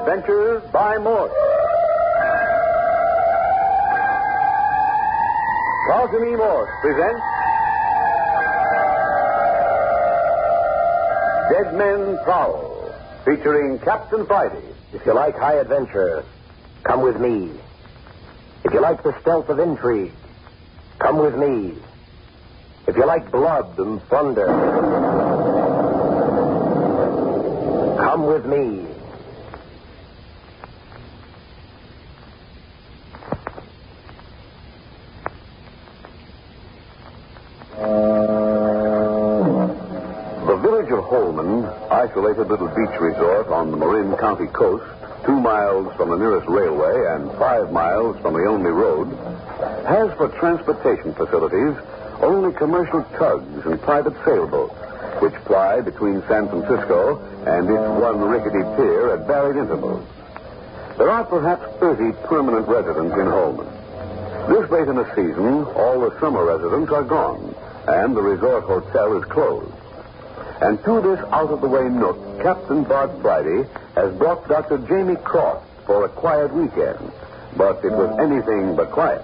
Adventures by Morse. Carlton E. Morse presents Dead Men Prowl, featuring Captain Friday. If you like high adventure, come with me. If you like the stealth of intrigue, come with me. If you like blood and thunder, come with me. The village of Holman, isolated little beach resort on the Marin County coast, 2 miles from the nearest railway and 5 miles from the only road, has for transportation facilities only commercial tugs and private sailboats, which ply between San Francisco and its one rickety pier at varied intervals. There are perhaps 30 permanent residents in Holman. This late in the season, all the summer residents are gone, and the resort hotel is closed. And to this out-of-the-way nook, Captain Bart Friday has brought Dr. Jamie Croft for a quiet weekend. But it was anything but quiet.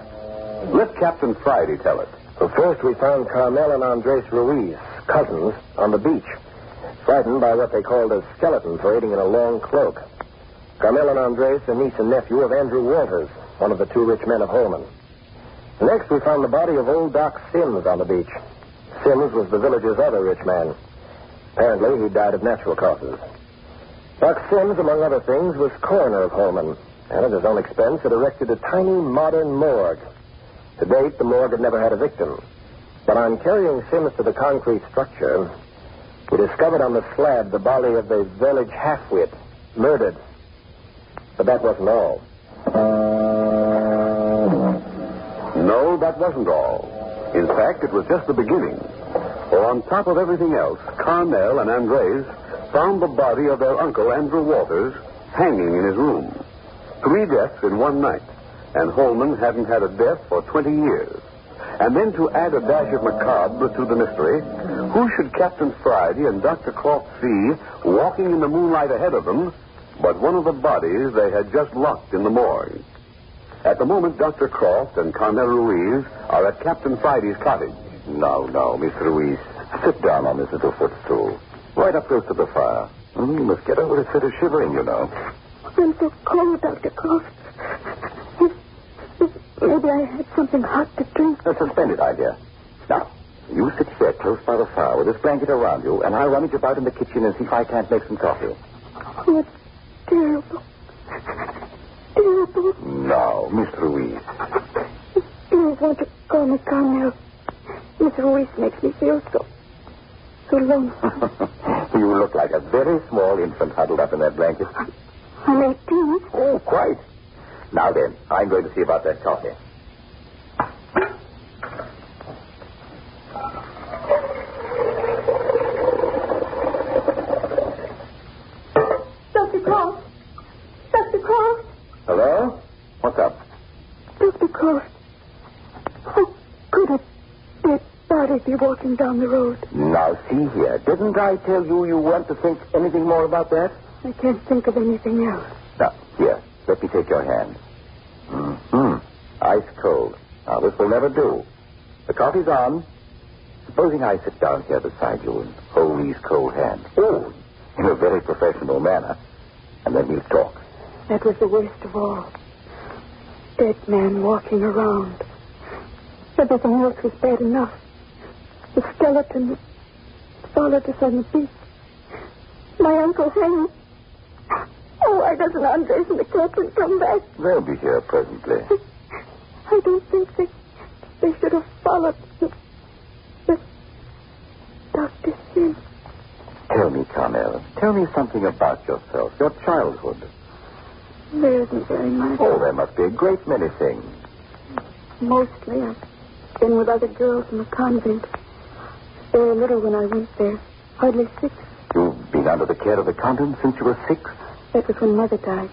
Let Captain Friday tell it. Well, first, we found Carmel and Andres Ruiz, cousins, on the beach, frightened by what they called a skeleton parading in a long cloak. Carmel and Andres, a niece and nephew of Andrew Walters, one of the 2 rich men of Holman. Next, we found the body of old Doc Sims on the beach. Sims was the village's other rich man. Apparently, he died of natural causes. Doc Sims, among other things, was coroner of Holman, and at his own expense had erected a tiny modern morgue. To date, the morgue had never had a victim. But on carrying Sims to the concrete structure, we discovered on the slab the body of the village half-wit, murdered. But that wasn't all. No, that wasn't all. In fact, it was just the beginning. For on top of everything else, Carmel and Andres found the body of their uncle, Andrew Walters, hanging in his room. 3 deaths in one night, and Holman hadn't had a death for 20 years. And then to add a dash of macabre to the mystery, who should Captain Friday and Dr. Croft see walking in the moonlight ahead of them but one of the bodies they had just locked in the morgue? At the moment, Dr. Croft and Carmel Ruiz are at Captain Friday's cottage. No, Miss Ruiz. Sit down on this little footstool. Right up close to the fire. You must get over a fit of shivering, you know. I'm so cold, Dr. Croft. Maybe I had something hot to drink. That's a splendid idea. Now, you sit here close by the fire with this blanket around you, and I'll rummage about in the kitchen and see if I can't make some coffee. Oh, it's terrible. Terrible. No, Miss Ruiz. Please, won't you call me Carmel? Miss Ruiz makes me feel so lonesome. You look like a very small infant huddled up in that blanket. I'm 18. Oh, quite. Now then, I'm going to see about that coffee. Dr. Croft. Dr. Croft. Hello? What's up? Dr. Croft. How could a dead body be walking down the road? Now, see here. Didn't I tell you you weren't to think anything more about that? I can't think of anything else. Now, here. Let me take your hand. Ice cold. Now, this will never do. The coffee's on. Supposing I sit down here beside you and hold these cold hands. Oh, in a very professional manner. And then we'll talk. That was the worst of all. Dead man walking around. Everything else was bad enough. The skeleton that followed us on the beach. My uncle hanging. Oh, why doesn't Andres and the captain come back? They'll be here presently. I don't think they should have followed the Dr. Sims. Tell me, Carmel. Tell me something about yourself, your childhood. There isn't very much. Oh, there must be a great many things. Mostly I've been with other girls in the convent. They were little when I went there. Hardly 6. You've been under the care of the convent since you were 6? That was when Mother died.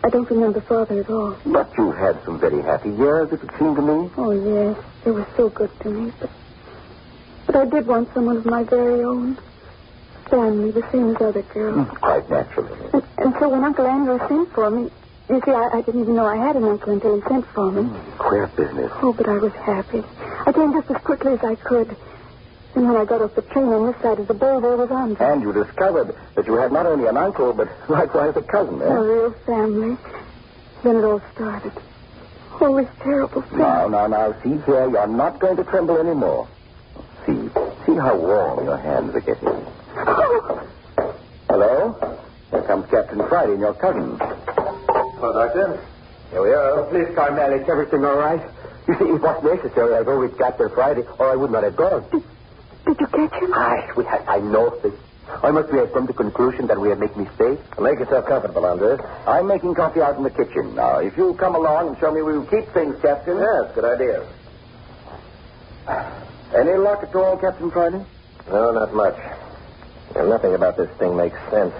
I don't remember Father at all. But you've had some very happy years, it would seem to me. Oh, yes. They were so good to me. But I did want someone of my very own. family, the same as other girls. Quite naturally. And so when Uncle Andrew sent for me, you see, I didn't even know I had an uncle until he sent for me. Queer business. Oh, but I was happy. I came just as quickly as I could. And when I got off the train on this side of the bay, there was Andre. And you discovered that you had not only an uncle, but likewise a cousin, eh? A real family. Then it all started. Oh, this terrible thing. Now. See here, you're not going to tremble anymore. See how warm your hands are getting. Oh. Hello? Here comes Captain Friday and your cousin. Hello, Doctor. Here we are. Please, Carmel, is everything all right? You see, it was necessary. I've always got there Friday, or I would not have gone. Did you catch him? I know this. I must have come to the conclusion that we had made mistakes. Make yourself comfortable, Andres. I'm making coffee out in the kitchen. Now, if you'll come along and show me where you keep things, Captain. Yes, good idea. Any luck at all, Captain Friday? No, not much. Nothing about this thing makes sense.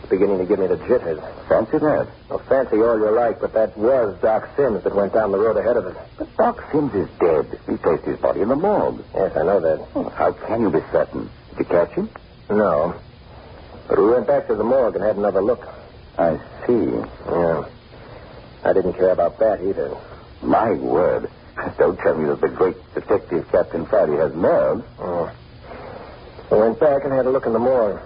It's beginning to give me the jitters. Fancy that? Well, fancy all you like, but that was Doc Sims that went down the road ahead of us. But Doc Sims is dead. We placed his body in the morgue. Yes, I know that. Well, how can you be certain? Did you catch him? No. But we went back to the morgue and had another look. I see. Yeah. I didn't care about that either. My word. Don't tell me that the great detective Captain Friday has nerves. Oh. We went back and had a look in the morgue.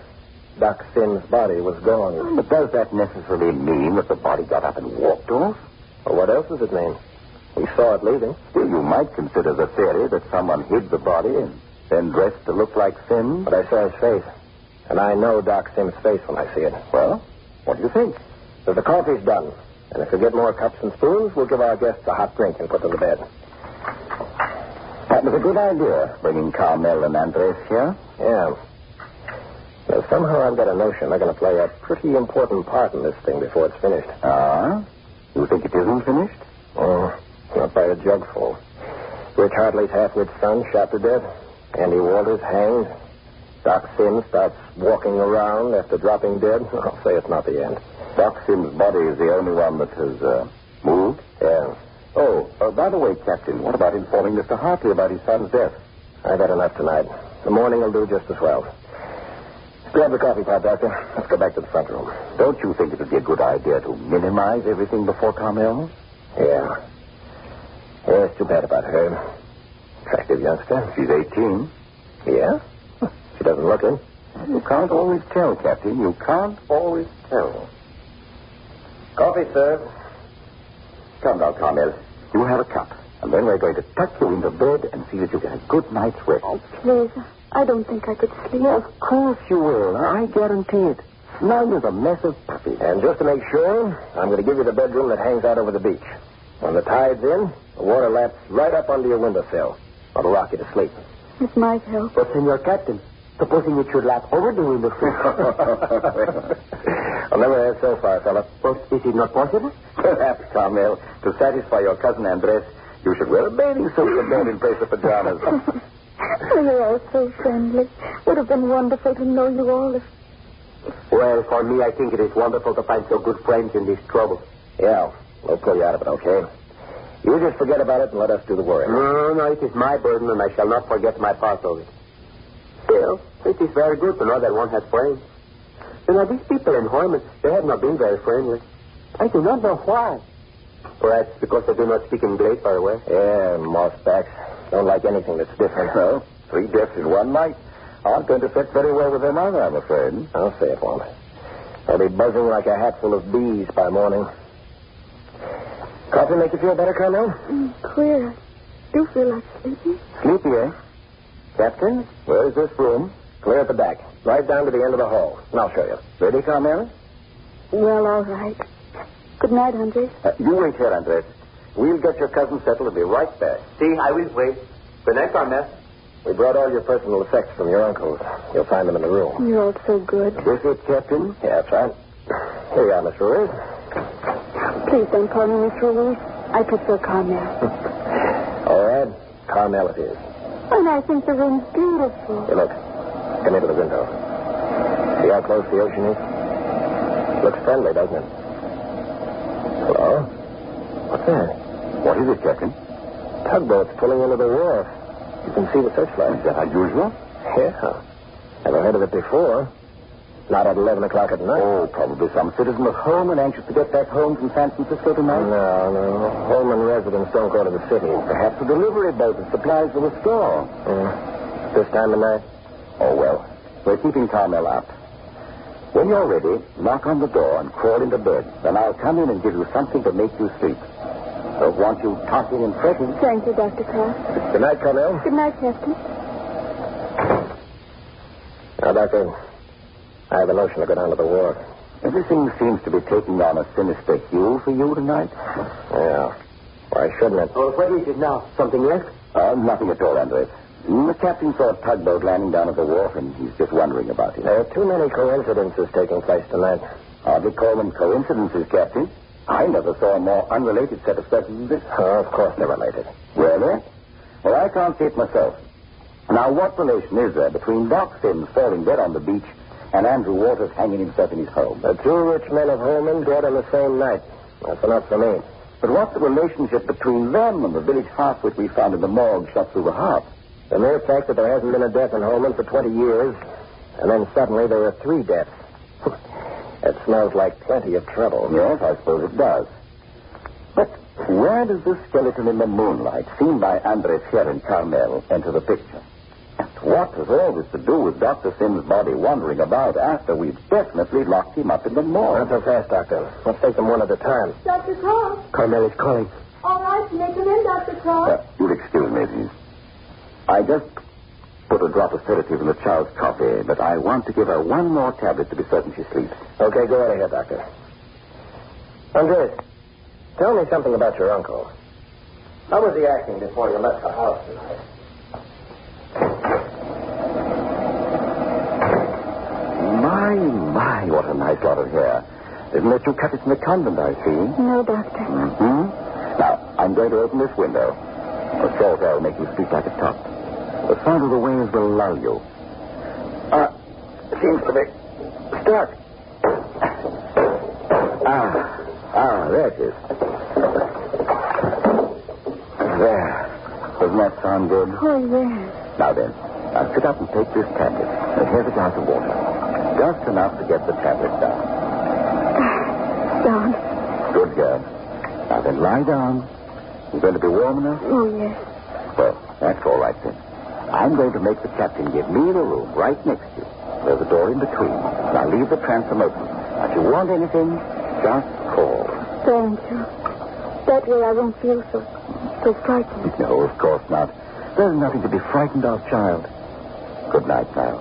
Doc Sims' body was gone. But does that necessarily mean that the body got up and walked off? Well, what else does it mean? We saw it leaving. Still, you might consider the theory that someone hid the body and then dressed to look like Sims. But I saw his face. And I know Doc Sims' face when I see it. Well, what do you think? If the coffee's done, and if we get more cups and spoons, we'll give our guests a hot drink and put them to bed. That was a good idea, bringing Carmel and Andres here. Yeah. Now, somehow I've got a notion they're going to play a pretty important part in this thing before it's finished. Ah? You think it isn't finished? Oh, not by a jugful. Rich Hartley's half-wit son shot to death. Andy Walters hanged. Doc Sims starts walking around after dropping dead. I'll say it's not the end. Doc Sims' body is the only one that has moved? Yeah. Oh, by the way, Captain, what about informing Mr. Hartley about his son's death? I've had enough tonight. The morning will do just as well. Grab the coffee pot, Doctor. Let's go back to the front room. Don't you think it would be a good idea to minimize everything before Carmel? Yeah. Yeah, it's too bad about her. Attractive youngster. She's 18. Yeah? She doesn't look it. You can't always tell, Captain. You can't always tell. Coffee, sir. Come now, Carmel. You have a cup. And then we're going to tuck you into bed and see that you get a good night's rest. Oh, please. I don't think I could sleep. Of course you will. I guarantee it. Snug as a mess of puppies. And just to make sure, I'm going to give you the bedroom that hangs out over the beach. When the tide's in, the water laps right up under your windowsill. That'll rock you to sleep. It might help. But, Senor Captain, supposing it should lap over the windowsill. I'll never have so far, fella. But is it not possible? Perhaps, Carmel. To satisfy your cousin Andres, you should wear a bathing suit to bed in place of pajamas. You're all so friendly. Would have been wonderful to know you all. Well, for me, I think it is wonderful to find so good friends in this trouble. Yeah, we'll pull you out of it, okay? You just forget about it and let us do the worrying. No, it is my burden, and I shall not forget my part of it. Still, it is very good to know that one has friends. You know, these people in Horman, they have not been very friendly. I do not know why. Perhaps because they do not speak English very well. Yeah, mossbacks. Don't like anything that's different. Well, 3 deaths in one night aren't going to fit very well with them either, I'm afraid. I'll say it won't. They'll be buzzing like a hat full of bees by morning. Coffee make you feel better, Carmel? Queer. I do feel like sleeping. Sleepy, eh? Captain, where is this room? Clear at the back. Right down to the end of the hall. And I'll show you. Ready, Carmel? Well, all right. Good night, Andres. You wait here, Andres. We'll get your cousin settled and be right back. See, I will wait. Good night, Carmel. We brought all your personal effects from your uncle's. You'll find them in the room. You're all so good. Is it, Captain? Yeah, that's right. Here you are, Miss Ruiz. Please don't call me Miss Ruiz. I prefer Carmel. All right. Carmel it is. And I think the room's beautiful. Hey, look. Come into the window. See how close the ocean is? Looks friendly, doesn't it? Hello? What's that? What is it, Captain? Tugboat's pulling into the wharf. You can see the searchlight. Is that unusual? Yeah. Never heard of it before. Not at 11 o'clock at night. Oh, probably some citizen of Holman anxious to get back home from San Francisco tonight. No. Holman residents don't go to the city. Perhaps a delivery boat that supplies for the store. This time of night? Oh, well, we're keeping Carmel out. When you're ready, knock on the door and crawl into bed. Then I'll come in and give you something to make you sleep. Don't want you tossing and fretting. Thank you, Dr. Cross. Good night, Carmel. Good night, Captain. Now, Doctor, I have a notion to go down to the wharf. Everything seems to be taking on a sinister hue for you tonight. Yeah. Why shouldn't it? Oh, what is it now? Something left? Nothing at all, Andres. The captain saw a tugboat landing down at the wharf, and he's just wondering about it. There are too many coincidences taking place tonight. Hardly call them coincidences, Captain. I never saw a more unrelated set of circumstances. Oh, of course they're related. Really? Well, I can't see it myself. Now, what relation is there between Doc Sims falling dead on the beach and Andrew Walters hanging himself in his home? The two rich men of Holman dead on the same night. That's enough for me. But what's the relationship between them and the village house which we found in the morgue shot through the heart? The mere fact that there hasn't been a death in Holman for 20 years, and then suddenly there are 3 deaths. It smells like plenty of trouble. Yes, I suppose it does. But where does this skeleton in the moonlight, seen by Andres here and Carmel, enter the picture? And what has all this to do with Dr. Sims' body wandering about after we've definitely locked him up in the morgue? Not so fast, Doctor. Let's take them one at a time. Dr. Cross. Carmel is calling. All right, you may come in, Dr. Cross. You'll excuse me, please. I just put a drop of sedative in the child's coffee, but I want to give her one more tablet to be certain she sleeps. Okay, go right ahead, Doctor. Andres, tell me something about your uncle. How was he acting before you left the house tonight? My, what a nice lot of hair. Isn't it you cut it in the convent, I see? No, Doctor. Mm-hmm. Now, I'm going to open this window. A salt air will make you sleep like a top. The sound of the waves will lull you. Seems to be stuck. There it is. There. Doesn't that sound good? Oh, yes. Now then, I'll sit up and take this tablet. And here's a glass of water. Just enough to get the tablet down. Down. Good girl. Now then, lie down. You going to be warm enough? Oh, yes. Well, that's all right then. I'm going to make the captain give me the room right next to you. There's a door in between. Now leave the transom open. If you want anything, just call. Thank you. That way I won't feel so frightened. No, of course not. There's nothing to be frightened of, child. Good night now.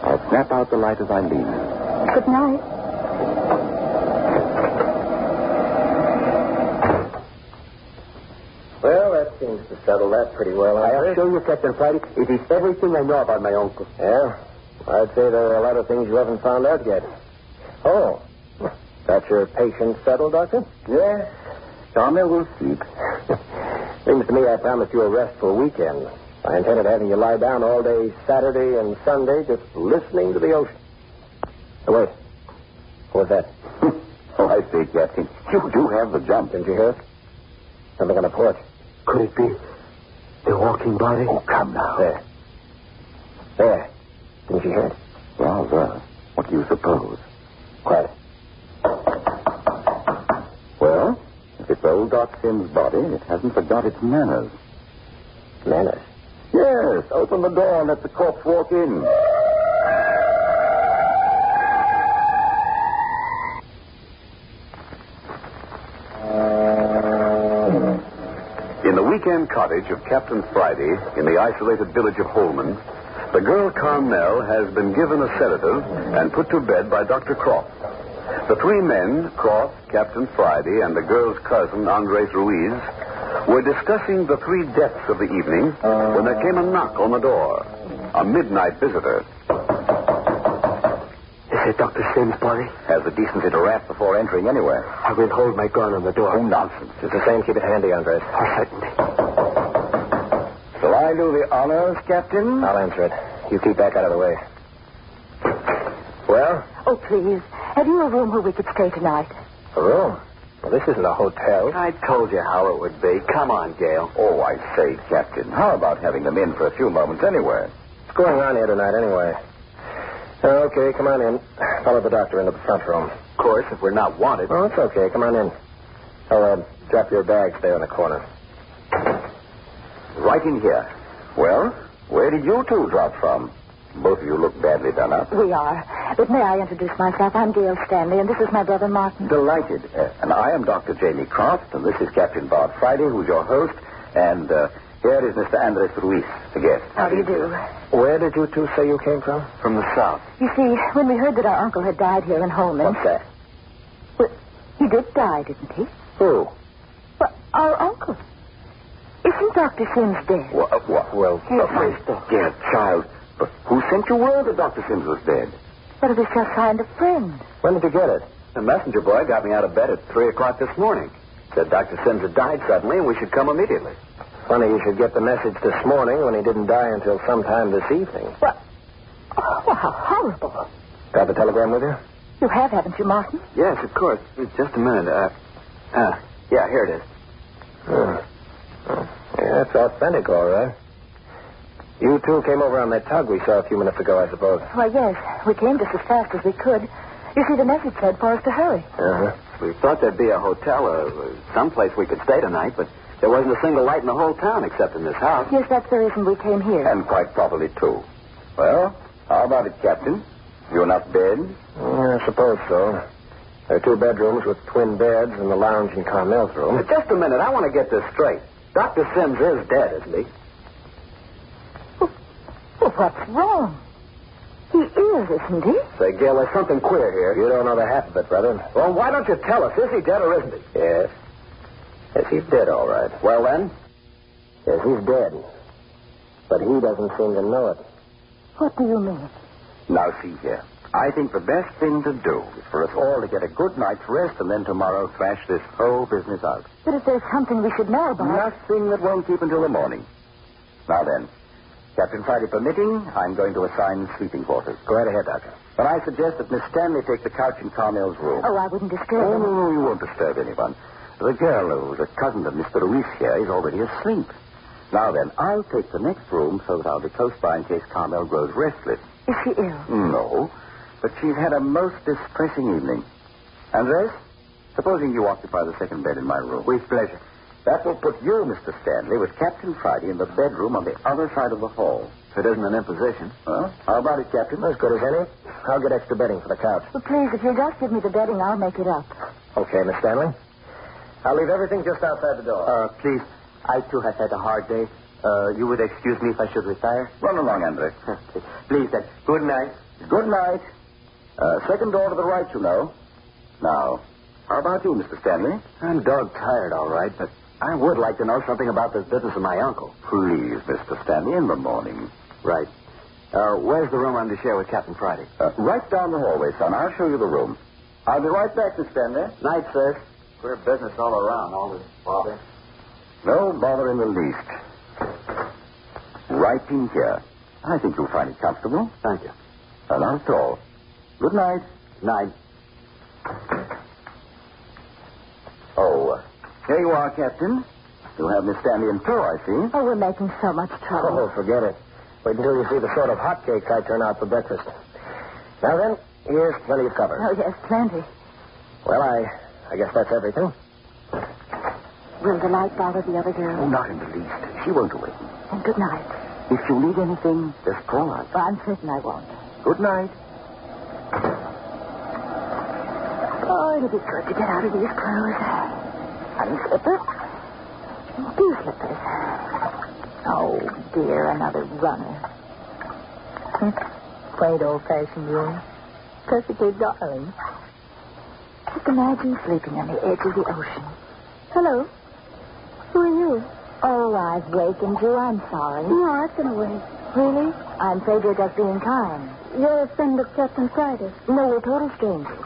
I'll snap out the light as I leave. Good night. Well, that seems to settle that pretty well. I assure you, Captain Friday, it is everything I know about my uncle. Yeah? I'd say there are a lot of things you haven't found out yet. Oh, that's your patient settled, Doctor? Yes. Carmel will sleep. Seems to me I promised you a restful weekend. I intended having you lie down all day Saturday and Sunday just listening to the ocean. Oh, wait. What was that? Oh, I see, Captain. You do have the jump. Didn't you hear it? Something on the porch. Could it be the walking body? Oh, come now. There. Didn't you hear it? Rather. What do you suppose? Quiet. Well, if it's old Doc Sims' body, it hasn't forgot its manners. Manners? Yes. Open the door and let the corpse walk in. In the weekend cottage of Captain Friday in the isolated village of Holman, the girl Carmel has been given a sedative and put to bed by Dr. Croft. The 3 men, Croft, Captain Friday, and the girl's cousin, Andres Ruiz, were discussing the 3 deaths of the evening when there came a knock on the door. A midnight visitor. Is it Dr. Sims' body? Has the decency to rap before entering anywhere. I will hold my gun on the door. Oh, nonsense. It's the same. Keep it handy, Andres. Oh, certainly. Shall I do the honors, Captain? I'll answer it. You keep back out of the way. Well? Oh, please. Have you a room where we could stay tonight? A room? Well, this isn't a hotel. I told you how it would be. Come on, Gail. Oh, I say, Captain, how about having them in for a few moments anywhere? What's going on here tonight, anyway? Okay, come on in. Follow the doctor into the front room. Of course, if we're not wanted. Oh, it's okay. Come on in. Drop your bags there in the corner. Right in here. Well, where did you two drop from? Both of you look badly done up. We are. But may I introduce myself? I'm Gail Stanley, and this is my brother Martin. Delighted. And I am Dr. Jamie Croft, and this is Captain Bob Friday, who's your host. And here is Mr. Andres Ruiz, the guest. How do you do? Where did you two say you came from? From the south. You see, when we heard that our uncle had died here in Holman... What's that? Well, he did die, didn't he? Who? Well, our uncle. Isn't Dr. Sims dead? Well, Dear child, but who sent you word that Dr. Sims was dead? But it was just signed a friend. when did you get it? The messenger boy got me out of bed at 3 o'clock this morning. Said Dr. Sims had died suddenly and we should come immediately. Funny you should get the message this morning when he didn't die until sometime this evening. What? Oh, how horrible. Got the telegram with you? You have, haven't you, Martin? Yes, of course. Just a minute. Yeah, here it is. Yeah, it's authentic, all right. You two came over on that tug we saw a few minutes ago, I suppose. Why, yes. We came just as fast as we could. You see, the message said for us to hurry. Uh-huh. We thought there'd be a hotel or someplace we could stay tonight, but there wasn't a single light in the whole town except in this house. Yes, that's the reason we came here. And quite properly, too. Well, how about it, Captain? You enough bed? I suppose so. There are 2 bedrooms with twin beds and the lounge in Carmel's room. Just a minute. I want to get this straight. Dr. Sims is dead, isn't he? Well, what's wrong? He is, isn't he? Say, Gil, there's something queer here. You don't know the half of it, brother. Well, why don't you tell us? Is he dead or isn't he? Yes. Yes, he's dead, all right. Well, then? Yes, he's dead. But he doesn't seem to know it. What do you mean? Now, see here. I think the best thing to do is for us all to get a good night's rest and then tomorrow thrash this whole business out. But if there's something we should know about... Nothing that won't keep until the morning. Now then, Captain Friday permitting, I'm going to assign sleeping quarters. Go right ahead, Doctor. But I suggest that Miss Stanley take the couch in Carmel's room. Oh, I wouldn't disturb Oh, him. no, you won't disturb anyone. The girl who's a cousin of Mr. Ruiz here is already asleep. Now then, I'll take the next room so that I'll be close by in case Carmel grows restless. Is she ill? No, but she's had a most distressing evening. Andres, supposing you occupy the second bed in my room. With pleasure. That will put you, Mr. Stanley, with Captain Friday in the bedroom on the other side of the hall. If it isn't an imposition. Well, how about it, Captain? As good as any. I'll get extra bedding for the couch. Well, please, if you'll just give me the bedding, I'll make it up. Okay, Miss Stanley. I'll leave everything just outside the door. Please, I too have had a hard day. You would excuse me if I should retire? Run along, Andres. Please, then. Good night. Good night. Second door to the right, you know. Now, how about you, Mr. Stanley? I'm dog-tired, all right, but I would like to know something about this business of my uncle. Please, Mr. Stanley, in the morning. Right. Where's the room I'm to share with Captain Friday? Right down the hallway, son. I'll show you the room. I'll be right back, Mr. Stanley. Night, sir. Queer business all around, all this bother. No bother in the least. Right in here. I think you'll find it comfortable. Thank you. And not at all. Good night. Night. Oh, here you are, Captain. You have Miss Stanley in tow, I see. Oh, we're making so much trouble. Oh, forget it. Wait until you see the sort of hotcakes I turn out for breakfast. Now then, here's plenty of cover. Oh, yes, plenty. Well, I guess that's everything. Will the light bother the other Oh, girl? not in the least. She won't awaken. And good night. If you need anything, just call out. Well, I'm certain I won't. Good night. Oh, it'll be good to get out of these clothes. One slipper. 2 slippers. Oh, dear, another runner. Quaint old-fashioned room. Perfectly darling. Just imagine sleeping on the edge of the ocean. Hello. Who are you? Oh, I've wakened you. I'm sorry. No, I've been away. Really? I'm afraid you're just being kind. You're a friend of Captain Friday. No, we're total strangers.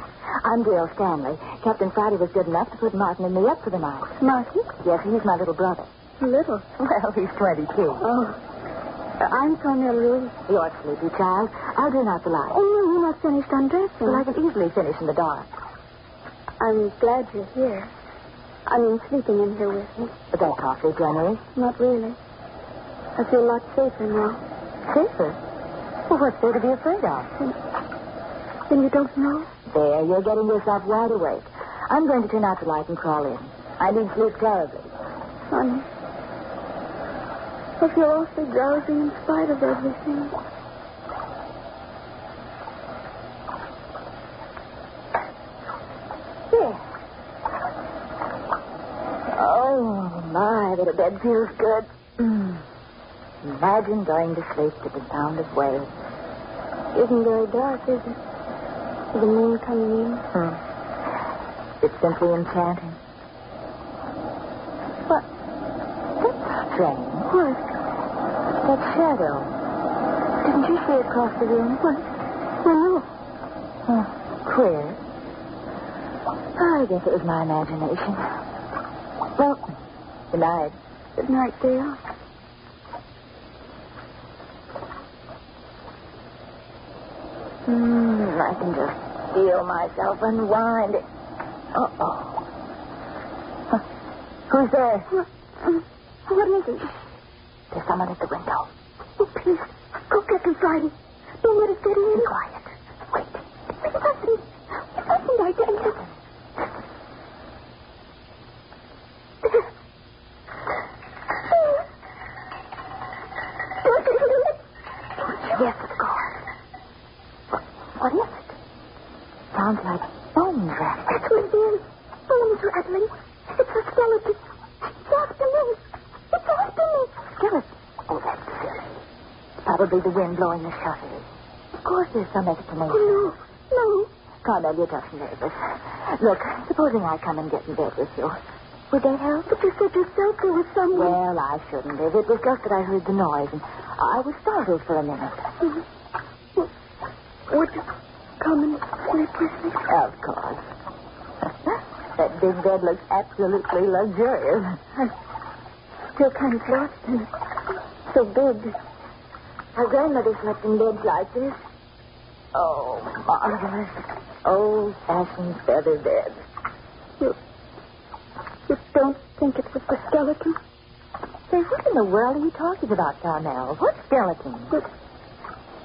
I'm Gail Stanley. Captain Friday was good enough to put Martin and me up for the night. Martin? Yes, he's my little brother. Little. Well, he's 22. Oh. I'm Carmel Ruiz. You're a sleepy child. I'll turn out the light. Oh, no, you're not finished undressing. Well, I can easily finish in the dark. I'm glad you're here. I mean, sleeping in here with me. But that's awfully generous. Not really. I feel a lot safer now. Safer? Well, what's there to be afraid of? Then you don't know? There, you're getting yourself wide awake. I'm going to turn out the light and crawl in. I need sleep terribly. Honey, I feel awfully drowsy in spite of everything. There. Oh, my, that bed feels good. Imagine going to sleep to the sound of waves. Isn't very dark, is it? With the moon coming in. It's simply enchanting. But that's strange. What? That shadow. Didn't you see it cross the room? What? Oh, no. Queer. I guess it was my imagination. Well, good night. Good night, Dale. I can just feel myself unwinding. Uh-oh. Who's there? What is it? There's someone at the window. Oh, please. Go get them, Friday. Don't let us get in. Be quiet. Wait. It wasn't. I can't listen. Yes, of course. What is it? Sounds like bones rattling. It's within. Bones rattling. It's a skeleton. It's after me. It's after me. Skeleton? Oh, that's silly. Probably the wind blowing the shutters. Of course there's some explanation. Oh, no. Carmel, you're just nervous. Look, supposing I come and get in bed with you. Would that help? But you said yourself there was someone. Well, I shouldn't have. It was just that I heard the noise, and I was startled for a minute. Well, would you come and sleep with me? Of course. That big bed looks absolutely luxurious. I'm still kind of lost in it. So big. Our grandmother slept in beds like this. Oh, marvelous. Old-fashioned feather beds. You don't think it's just a skeleton? Say, what in the world are you talking about, Carmel? What skeleton?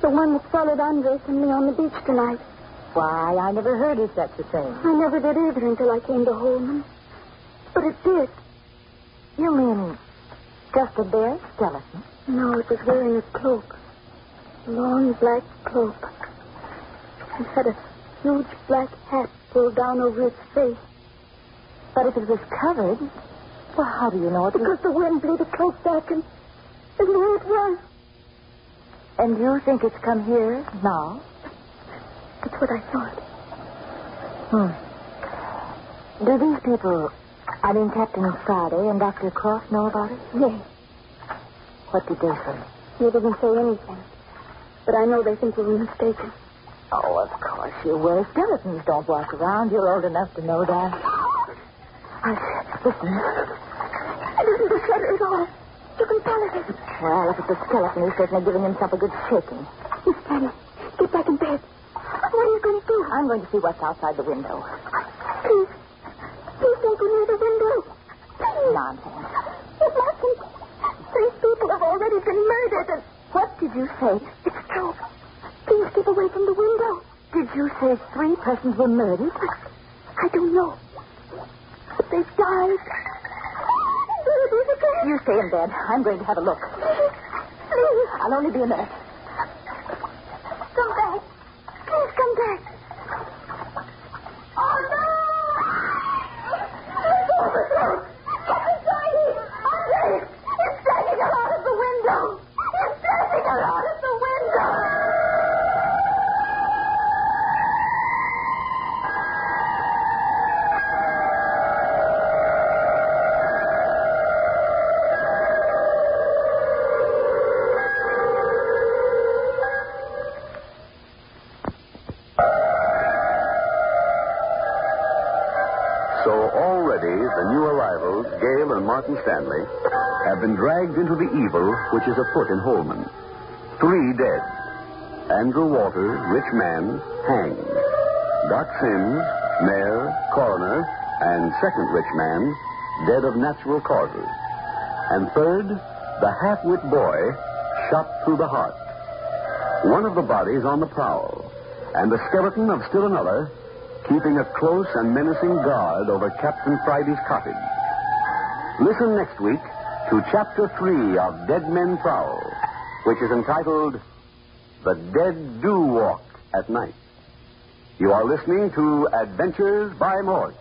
The one that followed Andres and me on the beach tonight. Why, I never heard of such a thing. I never did either until I came to Holman. But it did. You mean just a bare skeleton? No, it was wearing a cloak. A long black cloak. It had a huge black hat pulled down over its face. But if it was covered, well, how do you know it was... Because the wind blew the cloak back and there it was. And you think it's come here now? That's what I thought. Do these people, I mean Captain Friday and Dr. Cross, know about it? Yes. What did they say? They didn't say anything. But I know they think we were mistaken. Oh, of course you were. Skeletons don't walk around. You're old enough to know that. Listen. It isn't a shutter at all. You can tell it isn't. Well, if it's a skeleton, he's certainly giving himself a good shaking. Miss Fanny, get back in bed. What are you going to do? I'm going to see what's outside the window. Please. Please don't go near the window. Please. Nonsense. You mustn't. 3 people have already been murdered and... What did you say? It's true. Please keep away from the window. Did you say 3 persons were murdered? I don't know. But they died. You stay in bed. I'm going to have a look. Please. I'll only be a minute. Come back. Please come back. Oh, no! It's dragging her out of the window. It's dragging her out of the window. So already the new arrivals, Gale and Martin Stanley, have been dragged into the evil which is afoot in Holman. 3 dead. Andrew Walters, rich man, hanged. Doc Sims, mayor, coroner, and second rich man, dead of natural causes. And third, the half-wit boy, shot through the heart. one of the bodies on the prowl, and the skeleton of still another, keeping a close and menacing guard over Captain Friday's cottage. Listen next week to Chapter 3 of Dead Men Prowl, which is entitled The Dead Do Walk at Night. You are listening to Adventures by Morse.